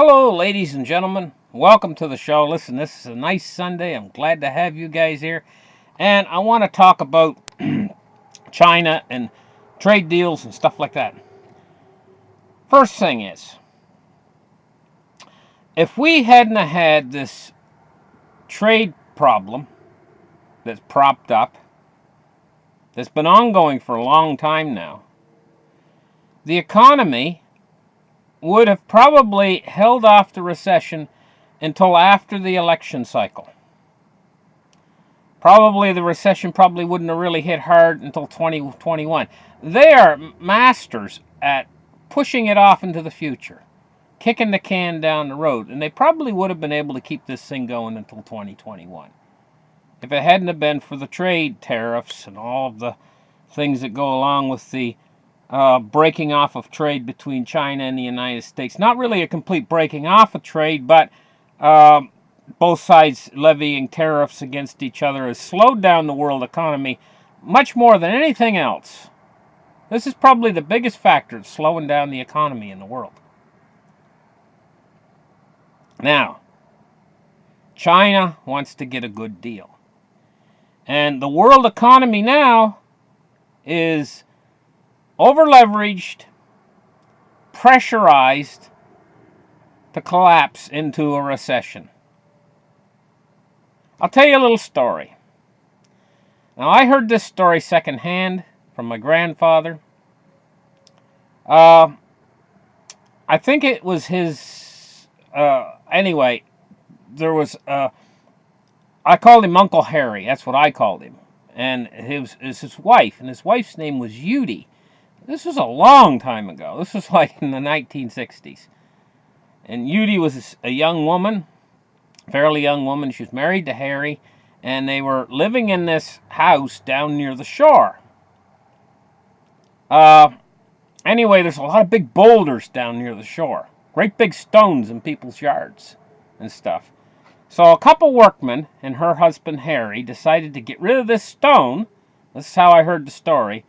Hello, ladies and gentlemen. Welcome to the show. Listen, this is a nice Sunday. I'm glad to have you guys here. And I want to talk about China and trade deals and stuff like that. First thing is, if we hadn't had this trade problem that's propped up, that's been ongoing for a long time now, the economy would have probably held off the recession until after the election cycle. Probably the recession wouldn't have really hit hard until 2021. They are masters at pushing it off into the future, kicking the can down the road, and they probably would have been able to keep this thing going until 2021. If it hadn't have been for the trade tariffs and all of the things that go along with the breaking off of trade between China and the United States. Not really a complete breaking off of trade, but both sides levying tariffs against each other has slowed down the world economy much more than anything else. This is probably the biggest factor slowing down the economy in the world. Now, China wants to get a good deal. And the world economy now is over-leveraged, pressurized to collapse into a recession. I'll tell you a little story. Now, I heard this story secondhand from my grandfather. I think it was his... anyway, there was... I called him Uncle Harry. That's what I called him. And his wife. And his wife's name was Judy. This was a long time ago. This was like in the 1960s. And Judy was a young woman, fairly young woman. She was married to Harry, and they were living in this house down near the shore. Anyway, there's a lot of big boulders down near the shore. Great big stones in people's yards and stuff. So a couple workmen and her husband Harry decided to get rid of this stone. This is how I heard the story.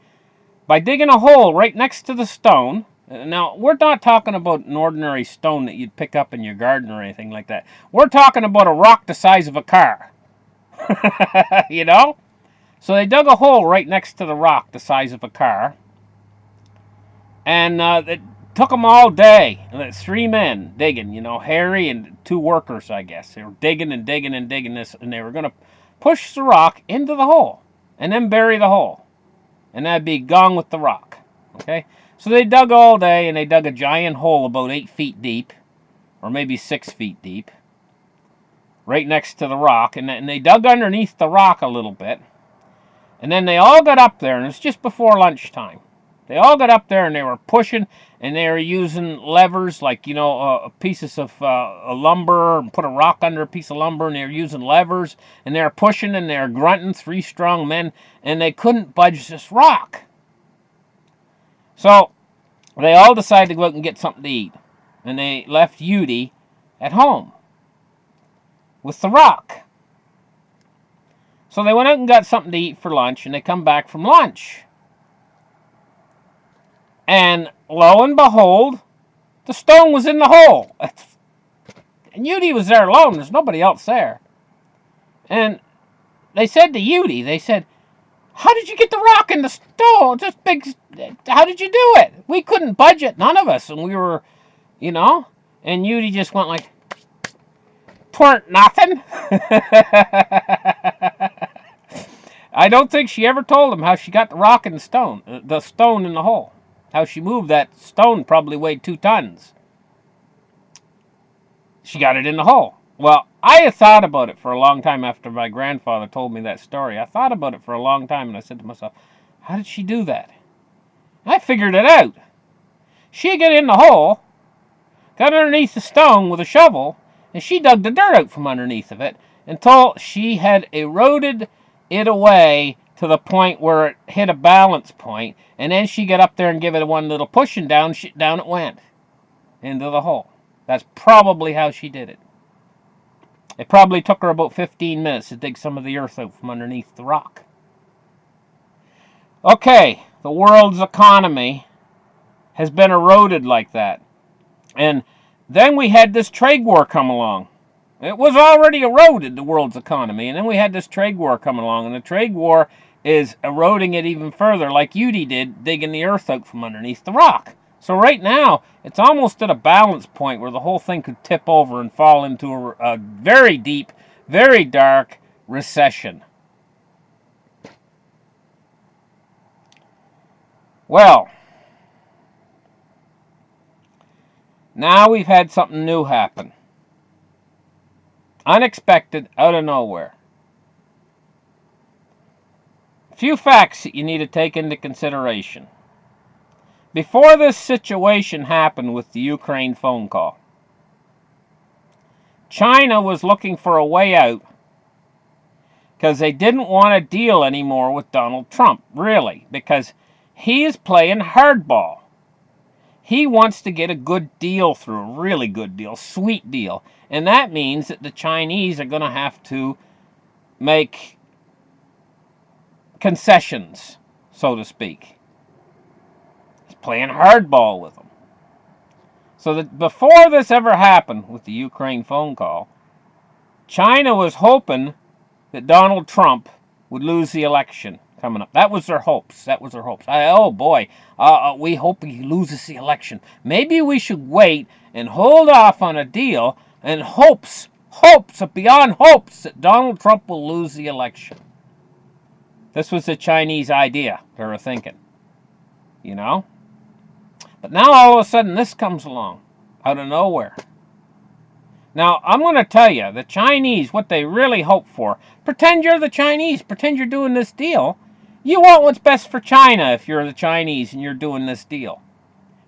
By digging a hole right next to the stone. Now, we're not talking about an ordinary stone that you'd pick up in your garden or anything like that. We're talking about a rock the size of a car. You know? So they dug a hole right next to the rock the size of a car. And it took them all day. 3 men digging, Harry and 2 workers, I guess. They were digging and digging and digging this, and they were going to push the rock into the hole and then bury the hole. And that'd be gone with the rock. Okay? So they dug all day, and they dug a giant hole about 8 feet deep, or maybe 6 feet deep, right next to the rock. And they dug underneath the rock a little bit. And then they all got up there, and it was just before lunchtime. They all got up there, and they were pushing, and they were using levers, like, pieces of lumber, and put a rock under a piece of lumber, and they were using levers, and they were pushing, and they were grunting, 3 strong men, and they couldn't budge this rock. So they all decided to go out and get something to eat, and they left Judy at home with the rock. So they went out and got something to eat for lunch, and they come back from lunch. And lo and behold, the stone was in the hole. And Judy was there alone. There's nobody else there. And they said to Judy, they said, "How did you get the rock in the stone? This big, how did you do it? We couldn't budge it, none of us." And we were, and Judy just went like, "'Tweren't nothing." I don't think she ever told him how she got the rock in the stone in the hole. How she moved that stone probably weighed 2 tons. She got it in the hole. Well, I had thought about it for a long time after my grandfather told me that story. I thought about it for a long time, and I said to myself, how did she do that? I figured it out. She got in the hole, got underneath the stone with a shovel, and she dug the dirt out from underneath of it until she had eroded it away to the point where it hit a balance point, and then she got up there and gave it one little push, and down it went into the hole. That's probably how she did it. It probably took her about 15 minutes to dig some of the earth out from underneath the rock. Okay, the world's economy has been eroded like that. And Then we had this trade war come along. It was already eroded the world's economy, and then we had this trade war coming along, and the trade war is eroding it even further, like Udi did, digging the earth out from underneath the rock. So right now, it's almost at a balance point where the whole thing could tip over and fall into a very deep, very dark recession. Well, now we've had something new happen. Unexpected, out of nowhere. A few facts that you need to take into consideration. Before this situation happened with the Ukraine phone call, China was looking for a way out because they didn't want to deal anymore with Donald Trump, really, because he is playing hardball. He wants to get a good deal through, a really good deal, sweet deal. And that means that the Chinese are going to have to make concessions, so to speak. He's playing hardball with them. So that before this ever happened with the Ukraine phone call, China was hoping that Donald Trump would lose the election coming up. That was their hopes. Oh boy, we hope he loses the election. Maybe we should wait and hold off on a deal and hopes beyond hopes that Donald Trump will lose the election. This was the Chinese idea they were thinking, you know? But now all of a sudden this comes along out of nowhere. Now, I'm going to tell you, the Chinese, what they really hope for, pretend you're the Chinese, pretend you're doing this deal. You want what's best for China if you're the Chinese and you're doing this deal.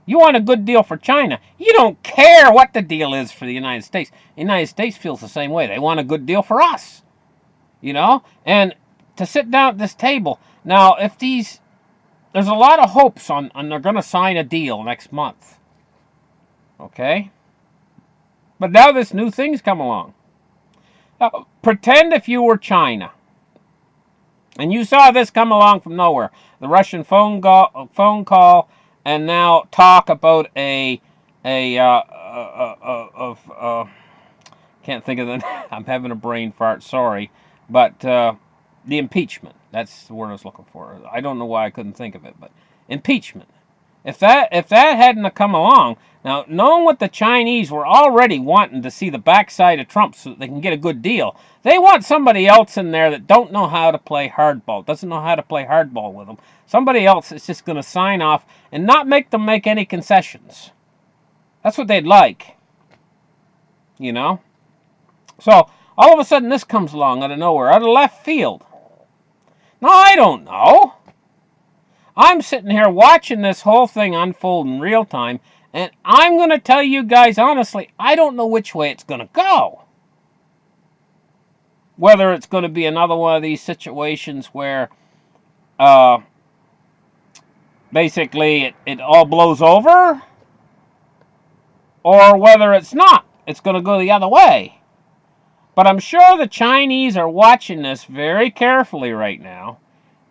You want a good deal for China. You don't care what the deal is for the United States. The United States feels the same way. They want a good deal for us, you know? And to sit down at this table, now, if there's a lot of hopes on they're going to sign a deal next month, okay? But now this new thing's come along. Now, pretend if you were China, and you saw this come along from nowhere. The Russian phone call, and now talk about can't think of the. I'm having a brain fart. Sorry, but the impeachment. That's the word I was looking for. I don't know why I couldn't think of it, but impeachment. If that hadn't come along, now knowing what the Chinese were already wanting to see the backside of Trump so that they can get a good deal, they want somebody else in there that don't know how to play hardball, doesn't know how to play hardball with them. Somebody else that's just going to sign off and not make them make any concessions. That's what they'd like, you know. So all of a sudden this comes along out of nowhere, out of left field. Now I don't know. I'm sitting here watching this whole thing unfold in real time, and I'm going to tell you guys honestly, I don't know which way it's going to go. Whether it's going to be another one of these situations where basically it all blows over, or whether it's not. It's going to go the other way. But I'm sure the Chinese are watching this very carefully right now.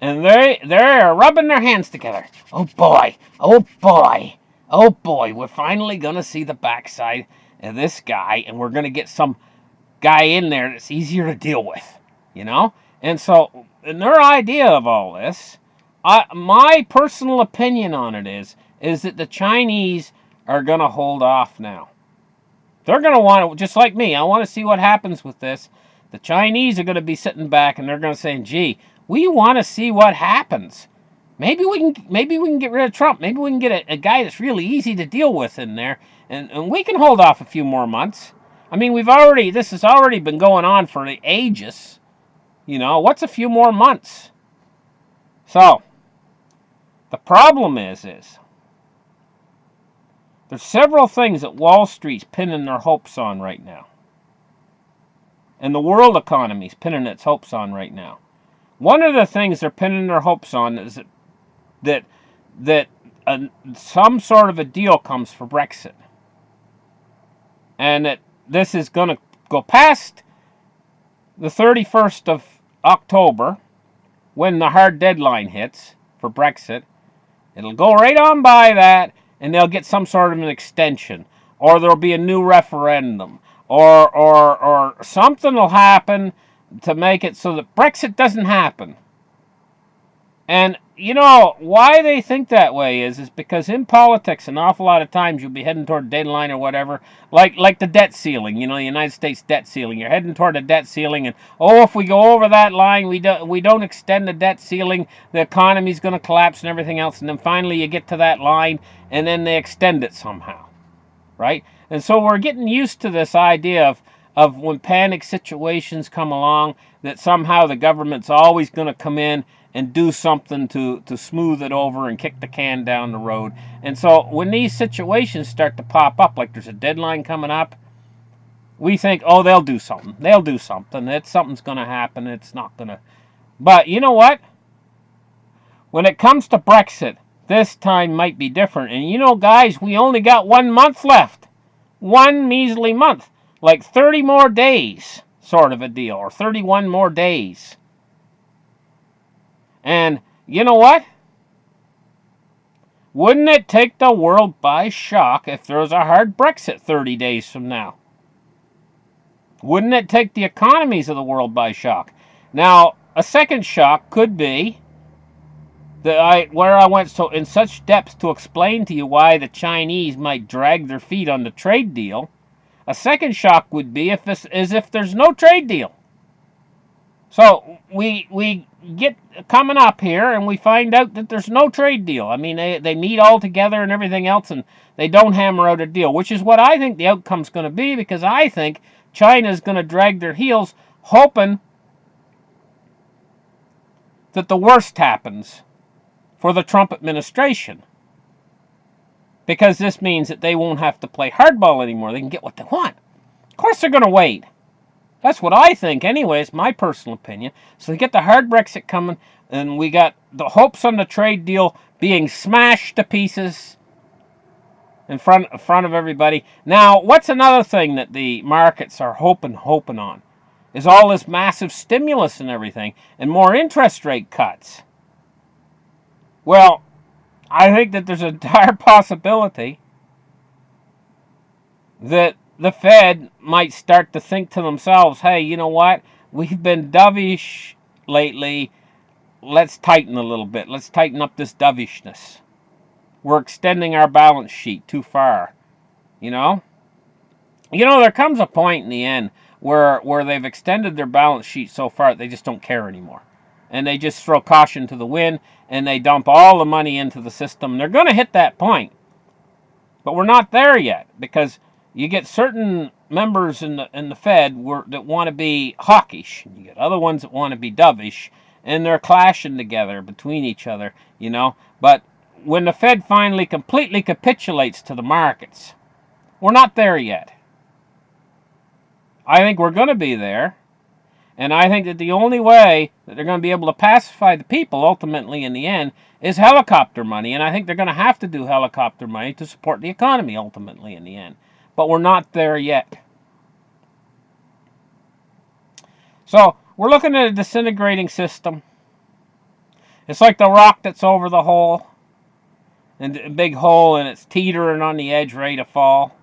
And they're rubbing their hands together. Oh boy, we're finally going to see the backside of this guy, and we're going to get some guy in there that's easier to deal with, you know? And so, in their idea of all this, my personal opinion on it is that the Chinese are going to hold off now. They're going to want to, just like me, I want to see what happens with this. The Chinese are going to be sitting back, and they're going to say, gee, we want to see what happens. Maybe we can get rid of Trump. Maybe we can get a guy that's really easy to deal with in there, and we can hold off a few more months. I mean, this has already been going on for the ages. You know, what's a few more months? So, the problem is there's several things that Wall Street's pinning their hopes on right now. And the world economy's pinning its hopes on right now. One of the things they're pinning their hopes on is that some sort of a deal comes for Brexit. And that this is going to go past the 31st of October, when the hard deadline hits for Brexit. It'll go right on by that, and they'll get some sort of an extension. or there'll be a new referendum, or something will happen to make it so that Brexit doesn't happen. And you know why they think that way is because in politics, an awful lot of times you'll be heading toward a deadline or whatever, like the debt ceiling. You know, the United States debt ceiling. You're heading toward a debt ceiling, and if we go over that line, we don't extend the debt ceiling, the economy's going to collapse and everything else. And then finally you get to that line, and then they extend it somehow, right? And so we're getting used to this idea of when panic situations come along, that somehow the government's always going to come in and do something to smooth it over and kick the can down the road. And so when these situations start to pop up, like there's a deadline coming up, we think, oh, they'll do something. They'll do something. Something's going to happen. It's not going to. But you know what? When it comes to Brexit, this time might be different. And you know, guys, we only got 1 month left. One measly month. Like 30 more days, sort of a deal. Or 31 more days. And you know what? Wouldn't it take the world by shock if there was a hard Brexit 30 days from now? Wouldn't it take the economies of the world by shock? Now, a second shock could be that where I went so in such depth to explain to you why the Chinese might drag their feet on the trade deal. A second shock would be if there's no trade deal. So we get coming up here and we find out that there's no trade deal. I mean, they meet all together and everything else, and they don't hammer out a deal, which is what I think the outcome's going to be, because I think China's going to drag their heels, hoping that the worst happens for the Trump administration. Because this means that they won't have to play hardball anymore. They can get what they want. Of course they're going to wait. That's what I think anyway. It's my personal opinion. So they get the hard Brexit coming, and we got the hopes on the trade deal being smashed to pieces in front of everybody. Now, what's another thing that the markets are hoping on? Is all this massive stimulus and everything, and more interest rate cuts. Well, I think that there's a dire possibility that the Fed might start to think to themselves, hey, you know what? We've been dovish lately. Let's tighten a little bit. Let's tighten up this dovishness. We're extending our balance sheet too far. You know, there comes a point in the end where they've extended their balance sheet so far they just don't care anymore. And they just throw caution to the wind, and they dump all the money into the system. They're going to hit that point. But we're not there yet, because you get certain members in the Fed that want to be hawkish, and you get other ones that want to be dovish, and they're clashing together between each other, But when the Fed finally completely capitulates to the markets, we're not there yet. I think we're going to be there, and I think that the only way that they're going to be able to pacify the people ultimately in the end is helicopter money, and I think they're going to have to do helicopter money to support the economy ultimately in the end. But we're not there yet. So we're looking at a disintegrating system. It's like the rock that's over the hole, and a big hole, and it's teetering on the edge, ready to fall.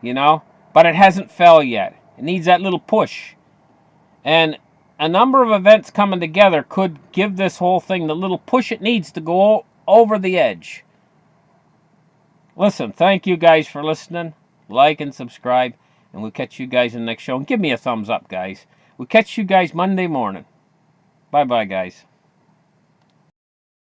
But it hasn't fell yet. It needs that little push. And a number of events coming together could give this whole thing the little push it needs to go over the edge. Listen, thank you guys for listening. Like and subscribe, and we'll catch you guys in the next show. And give me a thumbs up, guys. We'll catch you guys Monday morning. Bye-bye, guys.